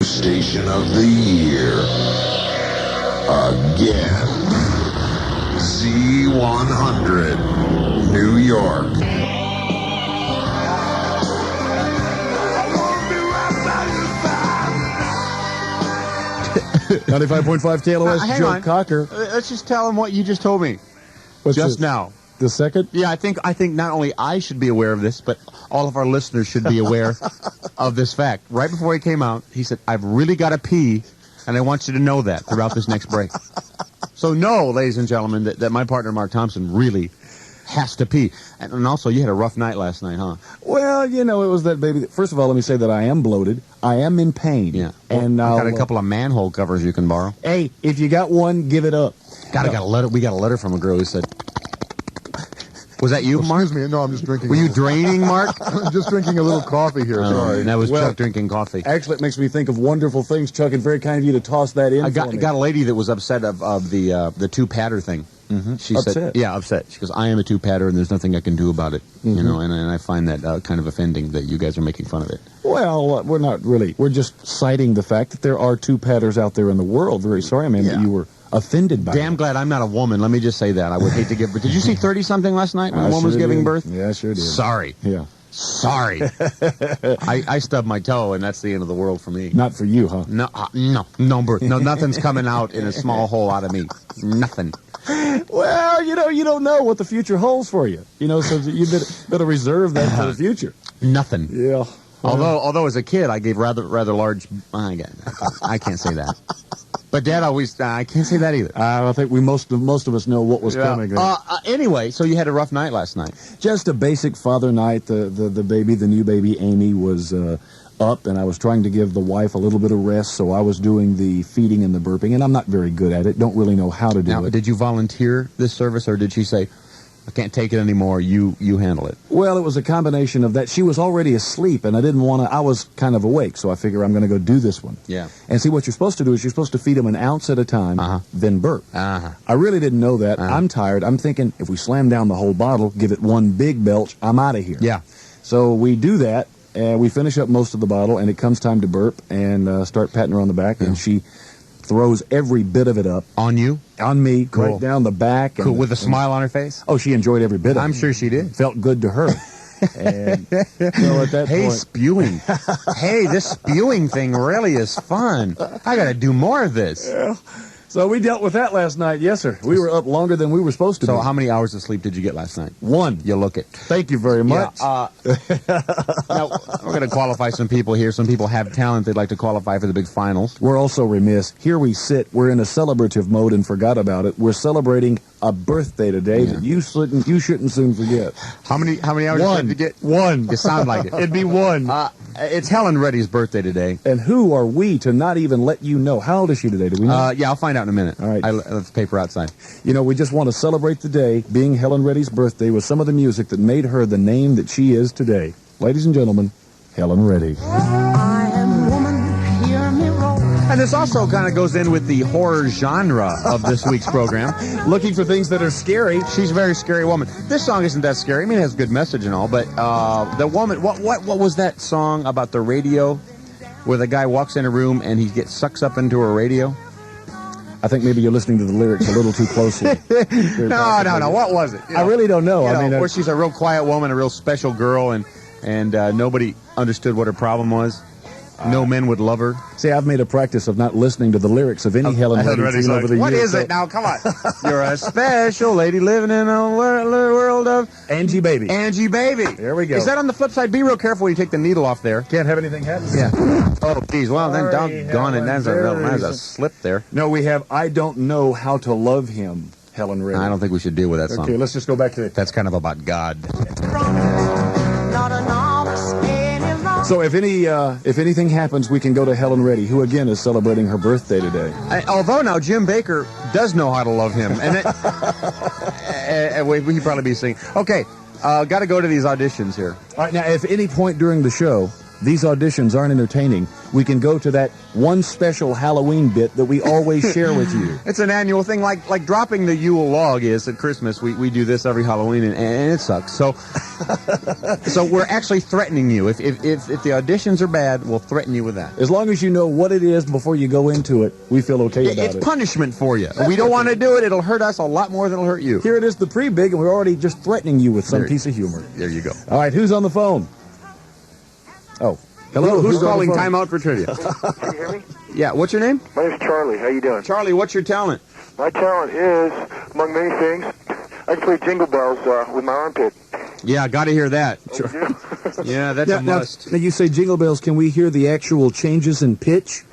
Station of the year. Again. Z100, New York. 95.5 KLOS, hang Joe on. Cocker. Let's just tell him what you just told me. What's just this? now. The second? Yeah, I think not only I should be aware of this, but all of our listeners should be aware of this fact. Right before he came out, he said, "I've really got to pee, and I want you to know that throughout this next break." So know, ladies and gentlemen, that my partner Mark Thompson really has to pee. And also, you had a rough night last night, huh? Well, you know, it was that baby. First of all, let me say that I am bloated. I am in pain. Yeah. And I've got a couple of manhole covers you can borrow. Hey, if you got one, give it up. Got a letter. We got a letter from a girl who said, "Was that you, Mark? Excuse me. No, I'm just drinking. Were you draining, Mark?" I'm just drinking a little coffee here. Sorry. That was Well, Chuck drinking coffee. Actually, it makes me think of wonderful things, Chuck, and very kind of you to toss that in I for me. got a lady that was upset of the two-patter thing. Mm-hmm. She Upset? said, "Yeah, upset." She goes, "I am a two-patter, and there's nothing I can do about it." Mm-hmm. You know, and I find that kind of offending that you guys are making fun of it. Well, we're not really. We're just citing the fact that there are two-patters out there in the world. Very sorry, man, that you were offended by Damn it. glad I'm not a woman. Let me just say that. I would hate to give birth. Did you see 30-something last night when a I woman was sure giving did. birth? Yeah, I sure did. Sorry. Yeah. Sorry. I stubbed my toe, and that's the end of the world for me. Not for you, huh? No birth. No, nothing's coming out in a small hole out of me. Nothing. Well, you don't know what the future holds for you. You know, so you better reserve that for the future. Nothing. Yeah. Although as a kid I gave rather large. I can't say that. But Dad always. I can't say that either. I think most of us know what was coming. There. Anyway, so you had a rough night last night. Just a basic father night. The new baby Amy was up, and I was trying to give the wife a little bit of rest, so I was doing the feeding and the burping, and I'm not very good at it. Don't really know how to do Now, it. did you volunteer this service, or did she say, "I can't take it anymore, you handle it"? Well, it was a combination of that. She was already asleep, and I didn't want to. I was kind of awake, so I figure I'm going to go do this one. Yeah. And see, what you're supposed to do is you're supposed to feed them an ounce at a time, then burp. I really didn't know that. I'm tired. I'm thinking if we slam down the whole bottle, give it one big belch, I'm out of here. Yeah. So we do that, and we finish up most of the bottle, and it comes time to burp and start patting her on the back, and she throws every bit of it up. On you? On me, Cool. right down the back. Cool, with a smile on her face? Oh, she enjoyed every bit of it. I'm sure she did. Felt good to her. And so at that Hey, point... spewing. Hey, this spewing thing really is fun. I got to do more of this. So we dealt with that last night. Yes, sir. We were up longer than we were supposed to So be. how many hours of sleep did you get last night? One. You look it. Thank you very much. Yeah, now, we're going to qualify some people here. Some people have talent. They'd like to qualify for the big finals. We're also remiss. Here we sit. We're in a celebrative mode and forgot about it. We're celebrating a birthday today that you shouldn't soon forget. How many hours One. did you get? One. You sound like it. It'd be one. It's Helen Reddy's birthday today. And who are we to not even let you know? How old is she today? Do we know? Yeah, I'll find out in a minute. All right. I left the paper outside. You know, we just want to celebrate the day, being Helen Reddy's birthday, with some of the music that made her the name that she is today. Ladies and gentlemen, Helen Reddy. I am woman, hear me roll. And this also kind of goes in with the horror genre of this week's program. Looking for things that are scary. She's a very scary woman. This song isn't that scary. I mean, it has a good message and all, but the woman, what was that song about the radio where the guy walks in a room and he sucks up into a radio? I think maybe you're listening to the lyrics a little too closely. No. What was it? I really don't know. Where she's a real quiet woman, a real special girl, and nobody understood what her problem was. No men would love her. See, I've made a practice of not listening to the lyrics of any Helen Reddy song over the years. What is it now? Come on. You're a special lady living in a world of Angie Baby. Angie Baby. There we go. Is that on the flip side? Be real careful when you take the needle off there. Can't have anything happen. Yeah. Oh, geez. Well, then doggone it. That's a slip there. No, we have I Don't Know How to Love Him, Helen Reddy. I don't think we should deal with that song. Okay, let's just go back to it. That's kind of about God. Not a novice any longer. So if anything happens, we can go to Helen Reddy, who again is celebrating her birthday today. Although now Jim Baker does know how to love him, and he'd probably be singing. Okay, got to go to these auditions here. All right, now if at any point during the show these auditions aren't entertaining, we can go to that one special Halloween bit that we always share with you. It's an annual thing, like dropping the Yule log is at Christmas. We do this every Halloween, and it sucks. So we're actually threatening you. If the auditions are bad, we'll threaten you with that. As long as you know what it is before you go into it, we feel okay about It's it. punishment for you. We don't want to do it. It'll hurt us a lot more than it'll hurt you. Here it is, the pre-big, and we're already just threatening you with some There- piece of humor. There you go. All right, who's on the phone? Oh, hello. Who's on the calling phone? timeout for trivia? Can you hear me? Yeah, what's your name? My name's Charlie. How you doing? Charlie, what's your talent? My talent is, among many things, I can play jingle bells with my armpit. Yeah, got to hear that. Yeah, that's a Now, must. now, you say jingle bells. Can we hear the actual changes in pitch?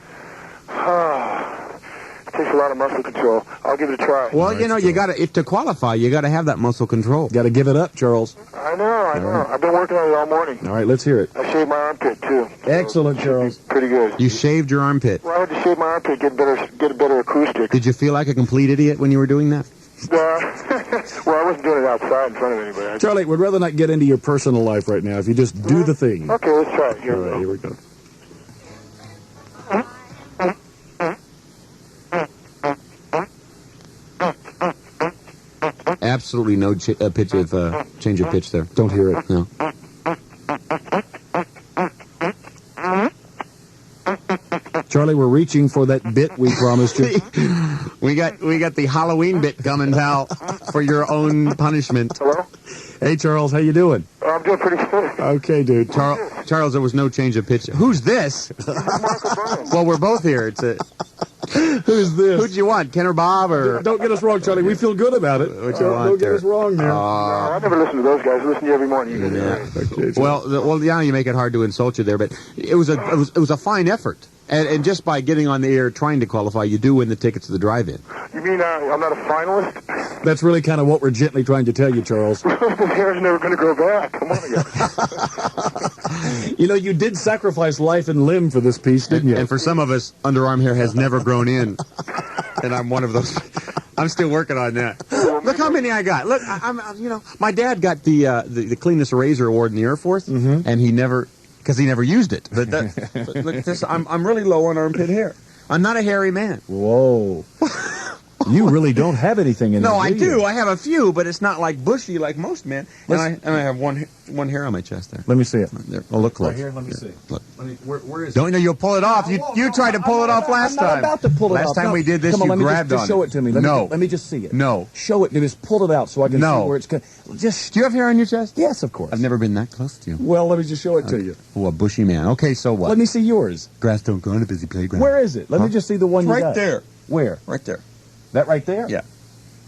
It takes a lot of muscle control. I'll give it a try. Well, you know, you got to to qualify, you got to have that muscle control. Got to give it up, Charles. I know. I've been working on it all morning. All right, let's hear it. I shaved my armpit, too. Excellent, Charles. Pretty good. You shaved your armpit. Well, I had to shave my armpit, get a better acoustic. Did you feel like a complete idiot when you were doing that? Well, I wasn't doing it outside in front of anybody. Charlie, we'd rather not get into your personal life right now. If you just do the thing. Okay, let's try it. Here All we right, go. here we go. Absolutely no pitch of change of pitch there. Don't hear it. No. Charlie, we're reaching for that bit we promised you. We got the Halloween bit coming, pal, for your own punishment. Hello? Hey, Charles, how you doing? I'm doing pretty good. Okay, dude. Charles, there was no change of pitch. Who's this? Well, we're both here. It's a. Who's this? Who'd you want, Ken or Bob or? Don't get us wrong, Charlie. We feel good about it. What you want Don't get there? us wrong, man. I never listen to those guys. I listen to you every morning. You guys Okay, Well, yeah, you make it hard to insult you there, but it was a fine effort, and just by getting on the air trying to qualify, you do win the tickets to the drive-in. You mean I'm not a finalist? That's really kind of what we're gently trying to tell you, Charles. The hair's never going to grow back. Come on, guys. You know, you did sacrifice life and limb for this piece, didn't you? And for some of us, underarm hair has never grown in, and I'm one of those. I'm still working on that. Look how many I got. Look, I'm my dad got the cleanest razor award in the Air Force, and he never used it. But look at this. I'm really low on armpit hair. I'm not a hairy man. Whoa. You really don't have anything in No, there, I you? do. I have a few, but it's not like bushy like most men. And I have one hair on my chest there. Let me see it. There. Oh, look close. Right here, let me see. Look. Where is Don't know you'll pull it off. You tried to pull it off last I'm not time. about to pull it last off. time No. we did this, Come on, you let me grabbed just on show it to me. Let me just see it. No. Show it. Just pull it out so I can No. see where it's going. Just Do you have hair on your chest? yes, of course. I've never been that close to you. Well, let me just show it to you. Oh, a bushy man. Okay, so what? Let me see yours. Grass don't grow on a busy playground. Where is it? Let me just see the one you Right got. there. Where? Right there. That right there? Yeah.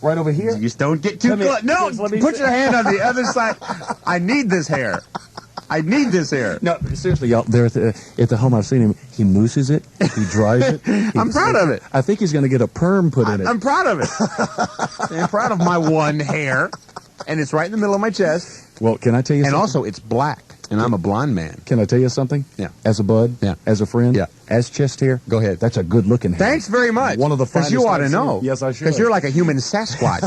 Right over here? You just don't get too Come here. close. No, Yes, let me put see. your hand on the other side. I need this hair. I need this hair. No, seriously, y'all. There at the home, I've seen him. He mooses it. He dries it. I'm proud of it. I think he's going to get a perm put in it. I'm proud of it. I'm proud of my one hair, and it's right in the middle of my chest. Well, can I tell you And something? also, it's black, and I'm a blonde man. Can I tell you something? Yeah. As a bud? Yeah. As a friend? Yeah. As chest hair? Go ahead. That's a good-looking hair. Thanks very much. One of the Because finest you ought to I've know. seen. Yes, I should. Because you're like a human Sasquatch.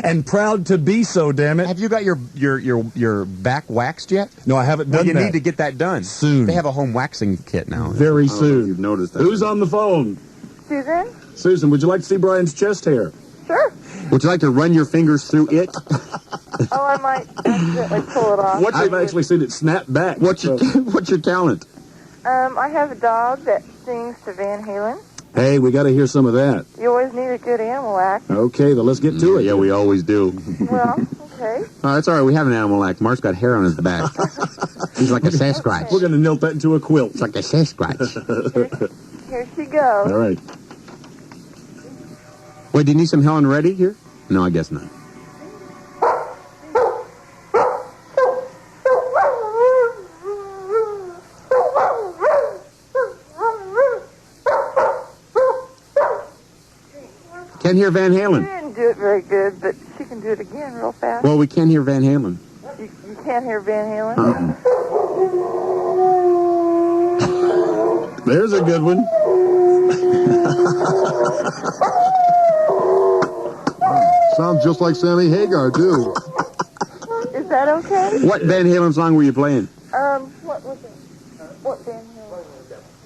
And proud to be so, damn it. Have you got your back waxed yet? No, I haven't Well, done you that. need to get that done Soon. They have a home waxing kit now. Very I don't know soon. if you've noticed that. Who's on the phone? Susan? Susan, would you like to see Brian's chest hair? Sure. Would you like to run your fingers through it? Oh, I might accidentally pull it off. I've actually seen it snap back. What's your talent? I have a dog that sings to Van Halen. Hey, we got to hear some of that. You always need a good animal act. Okay, then let's get to it. Yeah, we always do. Well, okay. Oh, that's all right. We have an animal act. Mark's got hair on his back. He's like a Sasquatch. We're going to nilt that into a quilt. It's like a Sasquatch. Here she goes. All right. Wait, do you need some Helen Reddy here? No, I guess not. Can't hear Van She Halen. didn't do it very good, but she can do it again real fast. Well, we can't hear Van Halen. You can't hear Van Halen? There's a good one. Sounds just like Sammy Hagar, too. Is that okay? What Van Halen song were you playing? What What was it? What Van Halen?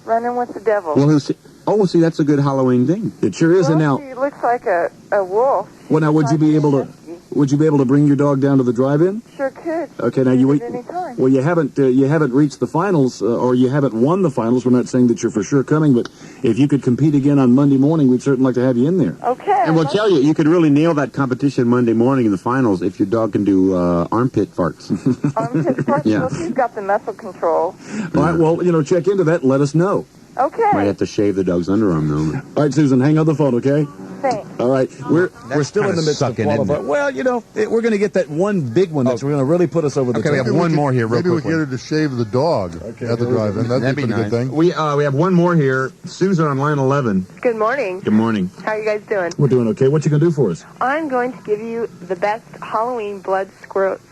Running with the Devil. Well, see, that's a good Halloween thing. It sure is. Well, And now, she looks like a wolf. well, now, would you be able to bring your dog down to the drive-in? Sure could. Okay, now Use you it wait. anytime. Well, you haven't reached the finals, or you haven't won the finals. We're not saying that you're for sure coming, but if you could compete again on Monday morning, we'd certainly like to have you in there. Okay. And we'll tell you could really nail that competition Monday morning in the finals if your dog can do armpit farts. Armpit first. Yeah. Well, she's got the muscle control. All right, well, check into that and let us know. Okay. Might have to shave the dog's underarm, though. All right, Susan, hang on the phone, okay? Thanks. All right, we're still in the kinda midst of sucking, isn't qualifying. it? Well, we're going to get that one big one that's going to really put us over the Okay, we top. have one more here, real Maybe we quick. get her to shave the dog at the drive-in. That'd be a pretty good thing. We have one more here. Susan on line 11. Good morning. Good morning. How are you guys doing? We're doing okay. What you going to do for us? I'm going to give you the best Halloween blood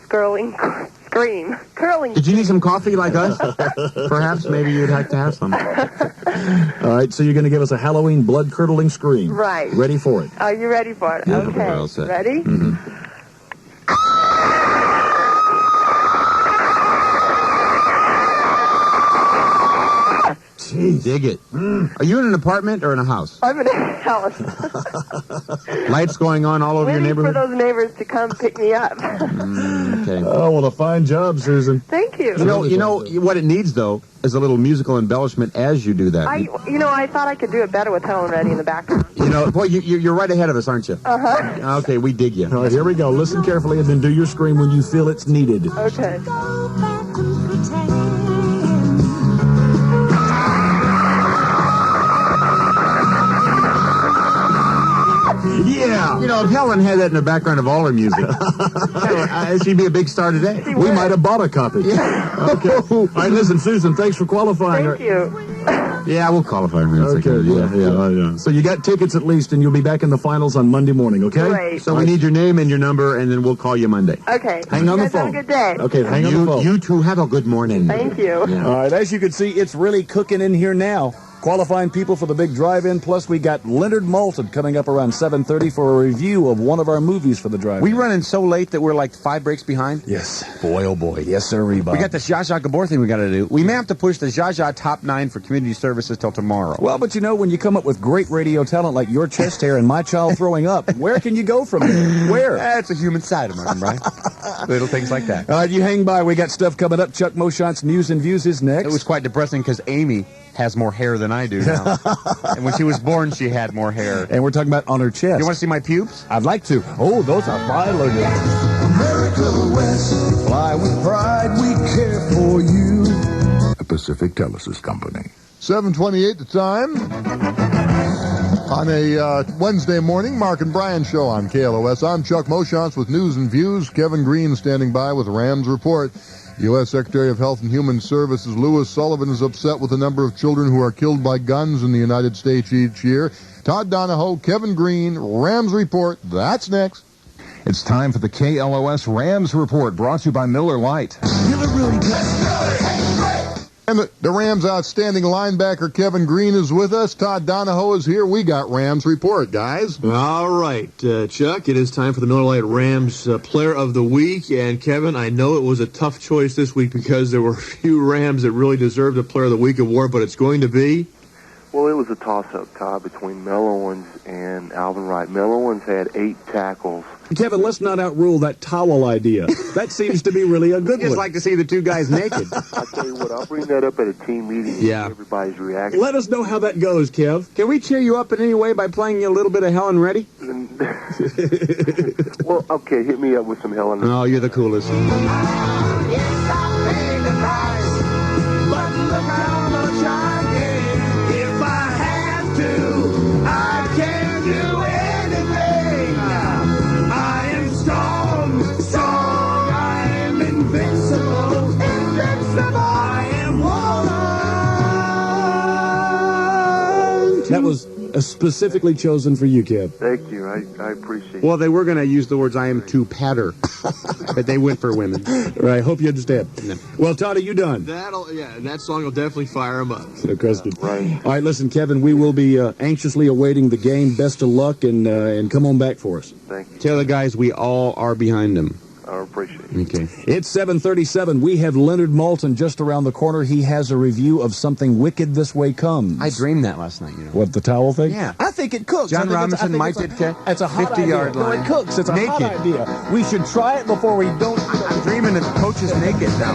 curling scream. Curling. Did you need some coffee like us? Perhaps maybe you'd like to have some. All right, so you're going to give us a Halloween blood-curdling scream. Right. Ready for it. Are you ready for it? Yeah, Okay. we're all set. Ready? Mm-hmm. Jeez. Dig it. Are you in an apartment or in a house? I'm in a house. Lights going on all over your Waiting for neighborhood? those neighbors to come pick me up. Okay. Oh, well, a fine job, Susan. Thank you. You know what it needs, though, is a little musical embellishment as you do that. I thought I could do it better with Helen Reddy in the background. Boy, you're right ahead of us, aren't you? Uh-huh. Okay, we dig you. All right, here we go. Listen carefully and then do your scream when you feel it's needed. Okay. Yeah. If Helen had that in the background of all her music, she'd be a big star today. We might have bought a copy. Yeah. Okay. All right, listen, Susan, thanks for qualifying. Thank you. Yeah, we'll qualify her. Okay, yeah. So you got tickets at least, and you'll be back in the finals on Monday morning, okay? Great. So we need your name and your number, and then we'll call you Monday. Okay. Hang on You the guys phone. Have a good day. Okay, hang on the phone. You two have a good morning. Thank you. Yeah. All right, as you can see, it's really cooking in here now. Qualifying people for the big drive-in, plus we got Leonard Maltin coming up around 7:30 for a review of one of our movies for the drive-in. We running so late that we're like 5 breaks behind. Yes. Boy, oh boy. Yes, sir, Bob. We got the Zsa Zsa Gabor thing we got to do. We may have to push the Zsa Zsa top 9 for community services till tomorrow. Well, but when you come up with great radio talent like your chest hair and my child throwing up, where can you go from there? Where? That's a human side of mine, right? Little things like that. All right, you hang by. We got stuff coming up. Chuck Moshant's News and Views is next. It was quite depressing because Amy has more hair than I do now. And when she was born, she had more hair. And we're talking about on her chest. You want to see my pubes? I'd like to. Oh, those are fine looking. America West, fly with pride, we care for you. The Pacific Telesis Company. 7:28 the time. On a Wednesday morning, Mark and Brian show on KLOS. I'm Chuck Moshantz with News and Views. Kevin Green standing by with Rams Report. U.S. Secretary of Health and Human Services Louis Sullivan is upset with the number of children who are killed by guns in the United States each year. Todd Donahoe, Kevin Green, Rams Report. That's next. It's time for the KLOS Rams Report, brought to you by Miller Lite. And the Rams' outstanding linebacker Kevin Green is with us. Todd Donahoe is here. We got Rams Report, guys. All right, Chuck, it is time for the Miller Lite Rams Player of the Week. And, Kevin, I know it was a tough choice this week because there were a few Rams that really deserved a Player of the Week award, but it's going to be... Well, it was a toss-up, Todd, between Mel Owens and Alvin Wright. Mel Owens had 8 tackles. Kevin, let's not outrule that towel idea. That seems to be really a good Just one. like to see the two guys naked. I tell you what, I'll bring that up at a team meeting and Yeah. see everybody's reaction. Let us know how that goes, Kev. Can we cheer you up in any way by playing you a little bit of Helen Reddy? Well, okay, hit me up with some Helen. Oh, you're the coolest. That was specifically chosen for you, Kev. Thank you. I appreciate it. Well, they were going to use the words, I am too patter, but they went for women. Right, hope you understand. Well, Todd, are you done? That song will definitely fire him up. So, Kristen. Right. All right, listen, Kevin, we will be anxiously awaiting the game. Best of luck, and come on back for us. Thank you. Tell the guys we all are behind them. I appreciate it. Okay. It's 7:37. We have Leonard Maltin just around the corner. He has a review of Something Wicked This Way Comes. I dreamed that last night, you know. What, the towel thing? Yeah. I think it cooks. John I think Robinson I think might it's did It's a hot 50-yard idea. No, line. it cooks. It's a hot Naked. idea. We should try it before we don't. I'm dreaming that the coach is naked now.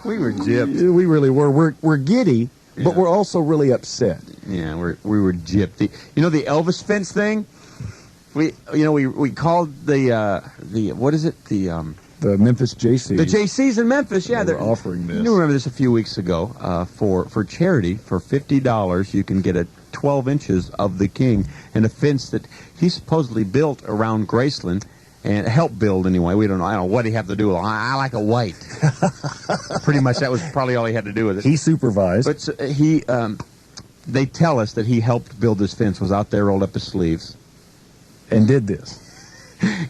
We were gypped. We really were. We're giddy, but we're also really upset. Yeah, we were gypped. You know the Elvis fence thing? We called the what is it? The Memphis JCs. The JCs in Memphis, yeah, they're offering this. You remember this a few weeks ago for charity for $50 you can get a 12 inches of the king and a fence that he supposedly built around Graceland. And help build anyway. We don't know. I don't know what he had to do. I like a white. Pretty much that was probably all he had to do with it. He supervised. But they tell us that he helped build this fence. Was out there, rolled up his sleeves, and did this.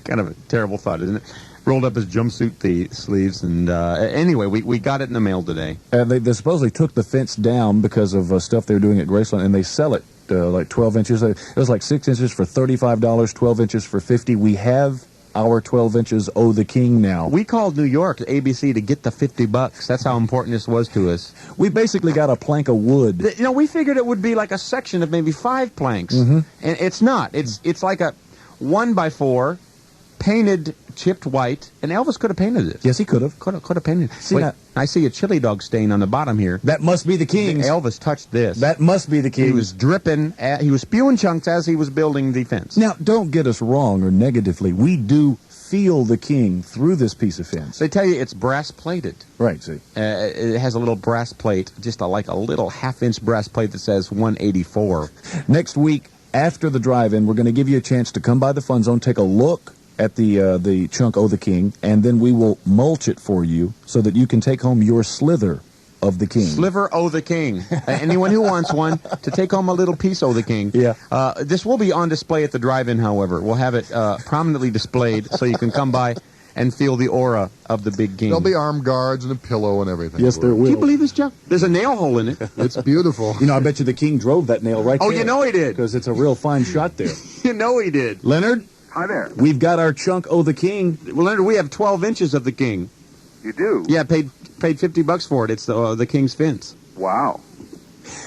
Kind of a terrible thought, isn't it? Rolled up his jumpsuit sleeves, and anyway, we got it in the mail today. They supposedly took the fence down because of stuff they were doing at Graceland, and they sell it like 12 inches. It was like 6 inches for $35, 12 inches for $50. We have our 12 inches owe the king now. We called New York, ABC, to get the $50. That's how important this was to us. We basically got a plank of wood. You know, we figured it would be like a section of maybe 5 planks. Mm-hmm. And it's not. It's like a 1x4 painted chipped white, and Elvis could have painted it. Yes, he could have. Could have painted it. See, wait, I see a chili dog stain on the bottom here. That must be the king's. Elvis touched this. That must be the king's. He was dripping. He was spewing chunks as he was building the fence. Now, don't get us wrong or negatively. We do feel the king through this piece of fence. They tell you it's brass plated. Right, see. It has a little brass plate, just like a little half-inch brass plate that says 184. Next week, after the drive-in, we're going to give you a chance to come by the Fun Zone, take a look at the chunk O' the King, and then we will mulch it for you so that you can take home your slither of the king. Sliver O' the King. Anyone who wants one to take home a little piece O' the King. Yeah. This will be on display at the drive-in, however. We'll have it prominently displayed so you can come by and feel the aura of the big king. There'll be armed guards and a pillow and everything. Yes, there will. Can you believe this, Chuck? There's a nail hole in it. It's beautiful. You know, I bet you the king drove that nail right there. Oh, you know he did. Because it's a real fine shot there. You know he did. Leonard? Hi there. We've got our chunk O' the King. Well, Leonard, we have 12 inches of the king. You do? Yeah, paid $50 for it. It's the king's fence. Wow.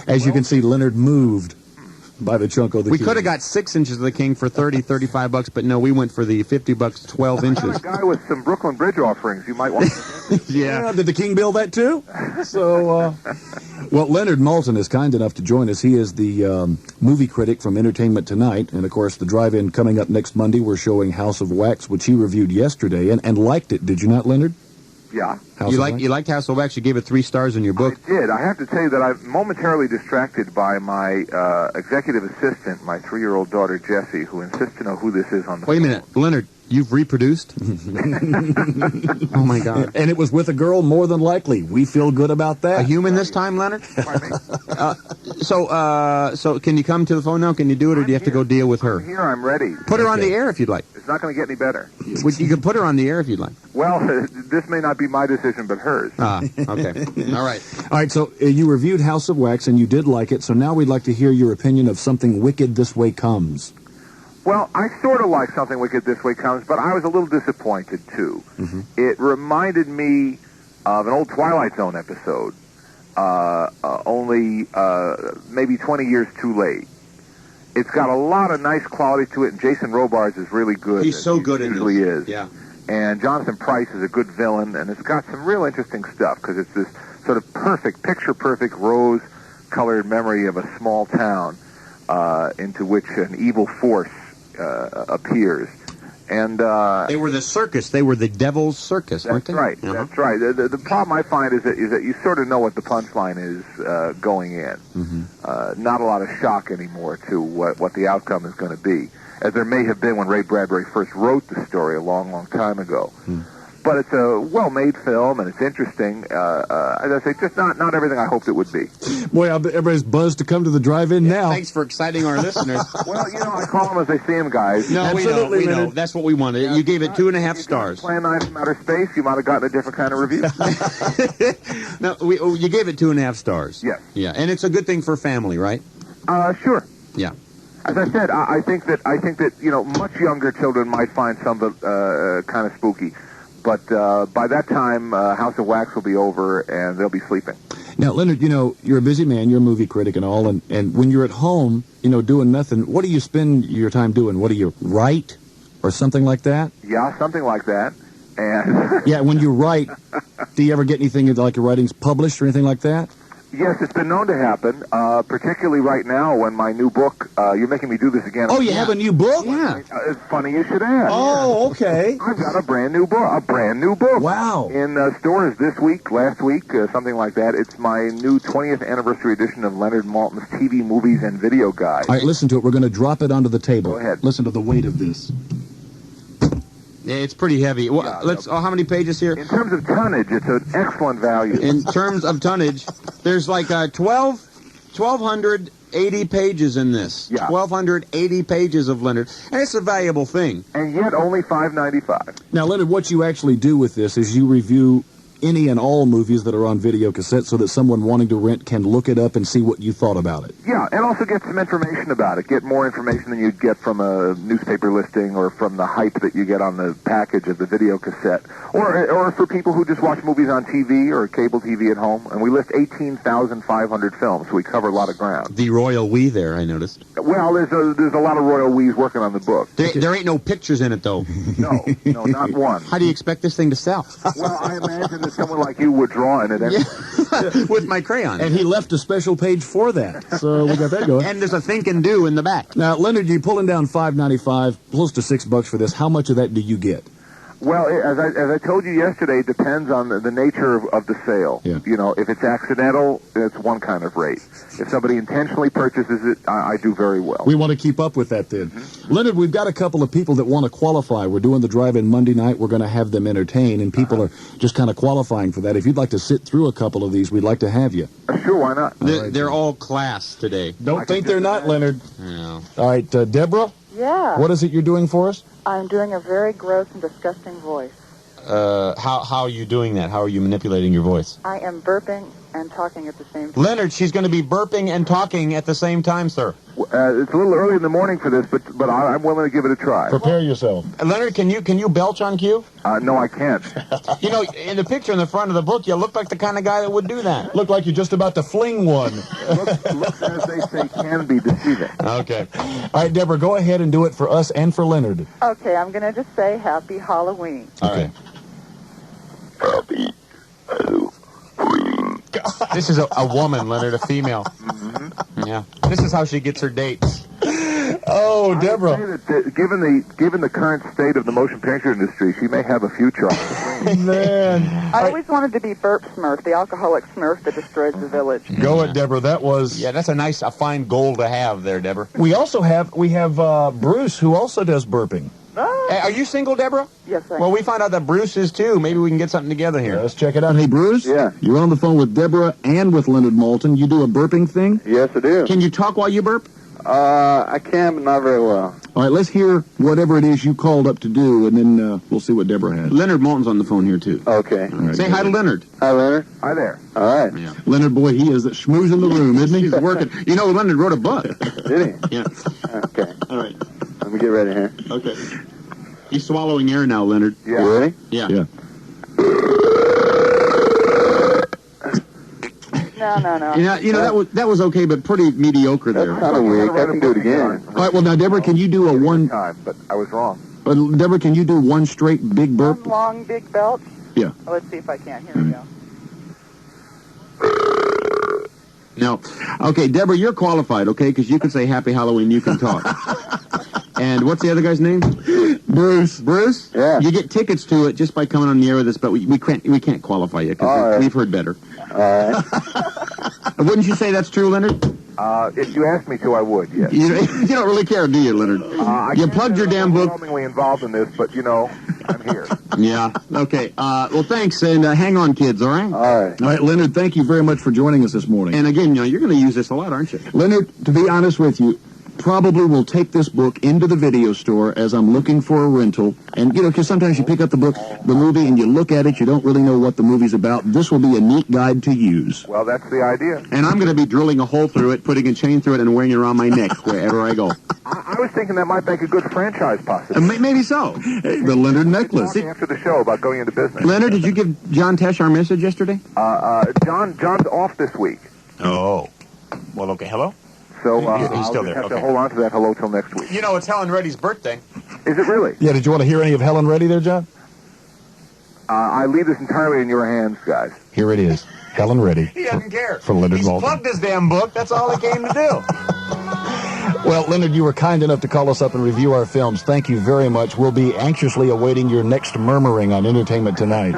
As you can see, Leonard moved by the chunk O' the We King. could have got 6 inches of the king for $35, but no, we went for the $50, 12 I inches. got a guy with some Brooklyn Bridge offerings you might want to Yeah. Did the king build that too? So, well, Leonard Maltin is kind enough to join us. He is the movie critic from Entertainment Tonight. And, of course, the drive-in coming up next Monday, we're showing House of Wax, which he reviewed yesterday and liked it. Did you not, Leonard? Yeah. You liked House of Wax. You gave it 3 stars in your book. I did. I have to tell you that I'm momentarily distracted by my executive assistant, my 3-year-old daughter, Jessie, who insists to know who this is on the Wait a phone. minute. Leonard, you've reproduced? Oh, my God. And it was with a girl, more than likely. We feel good about that. A human this time, Leonard? So can you come to the phone now? Can you do it, or do you have to go deal with her? I'm here. I'm ready. Put her on the air if you'd like. It's not going to get any better. You can put her on the air if you'd like. Well, this may not be my decision, but hers. Okay. All right. All right, so you reviewed House of Wax, and you did like it, so now we'd like to hear your opinion of Something Wicked This Way Comes. Well, I sort of like Something Wicked This Way Comes, but I was a little disappointed, too. Mm-hmm. It reminded me of an old Twilight Zone episode, only maybe 20 years too late. It's got a lot of nice quality to it, and Jason Robards is really good. He's so good in usually this. is. Yeah. And Jonathan Pryce is a good villain, and it's got some real interesting stuff, because it's this sort of perfect, picture-perfect, rose-colored memory of a small town. into which an evil force appears. And they were the circus. They were the devil's circus, weren't they? Right. That's right. The problem I find is that you sort of know what the punchline is going in. Mm-hmm. Not a lot of shock anymore to what the outcome is going to be, as there may have been when Ray Bradbury first wrote the story a long, long time ago. But it's a well-made film, and it's interesting. As I say, just not everything I hoped it would be. Boy, I bet everybody's buzzed to come to the drive-in now. Thanks for exciting our listeners. Well, I call them as I see them, guys. No, Absolutely, we know. Leonard. That's what we wanted. You gave it 2.5 stars. Plan 9 from Outer Space, you might have gotten a different kind of review. No, you gave it 2.5 stars. Yes. Yeah, and it's a good thing for family, right? Sure. Yeah. As I said, I think that much younger children might find some of it kind of spooky. But by that time, House of Wax will be over, and they'll be sleeping. Now, Leonard, you're a busy man. You're a movie critic and all. And when you're at home, doing nothing, what do you spend your time doing? What do you write or something like that? Yeah, something like that. And Yeah, when you write, do you ever get anything like your writings published or anything like that? yes, it's been known to happen, particularly right now when my new book, you're making me do this again. Oh, you have a new book? Yeah. It's funny you should ask. Oh, okay. I've got a brand new book. Wow. In stores this week, last week, something like that. It's my new 20th anniversary edition of Leonard Maltin's TV, Movies, and Video Guide. All right, listen to it. We're going to drop it onto the table. Go ahead. Listen to the weight of this. Yeah, it's pretty heavy. Well, how many pages here? In terms of tonnage, it's an excellent value. In terms of tonnage, there's like 1,280 pages in this. Yeah. 1,280 pages of Leonard. And it's a valuable thing. And yet only $5.95. Now, Leonard, what you actually do with this is you review any and all movies that are on video cassette so that someone wanting to rent can look it up and see what you thought about it. Yeah, and also get some information about it. Get more information than you'd get from a newspaper listing or from the hype that you get on the package of the video cassette. Or for people who just watch movies on TV or cable TV at home. And we list 18,500 films, so we cover a lot of ground. The royal we there, I noticed. Well, there's a lot of royal we's working on the book. There ain't no pictures in it, though. No, not one. How do you expect this thing to sell? Well, I imagine that someone like you would draw in it. With my crayon. And he left a special page for that. So we got that going. And there's a think and do in the back. Now, Leonard, you're pulling down $5.95, close to $6 for this. How much of that do you get? Well, as I told you yesterday, it depends on the nature of the sale. Yeah. If it's accidental, it's one kind of rate. If somebody intentionally purchases it, I do very well. We want to keep up with that then. Mm-hmm. Leonard, we've got a couple of people that want to qualify. We're doing the drive-in Monday night. We're going to have them entertain, and people are just kind of qualifying for that. If you'd like to sit through a couple of these, we'd like to have you. Sure, why not? They're all class today. Don't think they're not, Leonard. Yeah. All right, Deborah, Yeah. what is it you're doing for us? I'm doing a very gross and disgusting voice. How are you doing that? How are you manipulating your voice? I am burping and talking at the same time. Leonard, she's going to be burping and talking at the same time, sir. It's a little early in the morning for this, but I'm willing to give it a try. Prepare yourself. Leonard, can you belch on cue? No, I can't. In the picture in the front of the book, you look like the kind of guy that would do that. Look like you're just about to fling one. Looks, as they say, can be deceiving. Okay. All right, Deborah, go ahead and do it for us and for Leonard. Okay, I'm going to just say Happy Halloween. All right. This is a woman, Leonard, a female. Mm-hmm. Yeah. This is how she gets her dates. Oh, Deborah. I would say that, given the current state of the motion picture industry, she may have a future on the screen. Man. I always wanted to be Burp Smurf, the alcoholic Smurf that destroys the village. Go it, Deborah. That was... Yeah, that's a fine goal to have there, Deborah. We have Bruce, who also does burping. Hey, are you single, Deborah? Yes, I am. Well, we found out that Bruce is too. Maybe we can get something together here. Let's check it out. Hey, Bruce? Yeah. You're on the phone with Deborah and with Leonard Maltin. You do a burping thing? Yes, I do. Can you talk while you burp? I can, but not very well. All right, let's hear whatever it is you called up to do, and then we'll see what Deborah has. Leonard Maltin's on the phone here too. Okay. All right, Say hi to Leonard. Hi, Leonard. Hi there. All right. Yeah. Leonard, boy, he is schmoozing the room, isn't he? He's working. Leonard wrote a book. Did he? Yeah. Okay. All right. Let me get ready here. Okay. He's swallowing air now, Leonard. Yeah. You ready? Yeah. Yeah. No. That was okay, but pretty mediocre there. That's kind of weak. I can do it again. All right, well, now, Deborah, can you do a one... time, but I was wrong. Deborah, can you do one straight big burp? One long, big belch. Yeah. Let's see if I can. Here we go. No. Okay, Deborah, you're qualified, okay? Because you can say Happy Halloween, you can talk. And what's the other guy's name? Bruce. Bruce? Yeah. You get tickets to it just by coming on the air with us, but we can't qualify you because All right. we've heard better. All right. Wouldn't you say that's true, Leonard? If you asked me to, I would, yes. You don't really care, do you, Leonard? You plugged your damn book. I'm overwhelmingly involved in this, but, you know, I'm here. Yeah. Okay. Well, thanks, and hang on, kids, all right? All right. All right, Leonard, thank you very much for joining us this morning. And again, you're going to use this a lot, aren't you? Leonard, to be honest with you, probably will take this book into the video store as I'm looking for a rental. And, because sometimes you pick up the movie, and you look at it, you don't really know what the movie's about. This will be a neat guide to use. Well, that's the idea. And I'm going to be drilling a hole through it, putting a chain through it, and wearing it around my neck wherever I go. I was thinking that might make a good franchise possibility. Maybe so. Hey, the Leonard necklace. Talking after the show about going into business. Leonard, did you give John Tesh our message yesterday? John's off this week. Oh. Well, okay. Hello? So He's I'll still just there, have to okay. hold on to that hello till next week. You know, it's Helen Reddy's birthday. Is it really? Yeah, did you want to hear any of Helen Reddy there, John? I leave this entirely in your hands, guys. Here it is. Helen Reddy. He doesn't care. From Leonard He's Maltin. plugged his damn book. That's all he came to do. Well, Leonard, you were kind enough to call us up and review our films. Thank you very much. We'll be anxiously awaiting your next murmuring on Entertainment Tonight.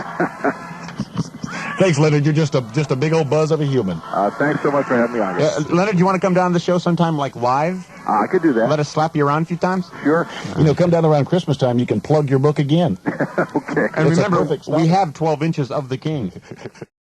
Thanks, Leonard. You're just a big old buzz of a human. Thanks so much for having me on here. Leonard, do you want to come down to the show sometime, like live? I could do that. Let us slap you around a few times? Sure. Come down around Christmas time. You can plug your book again. Okay. And It's a remember, perfect we start. have 12 inches of the king.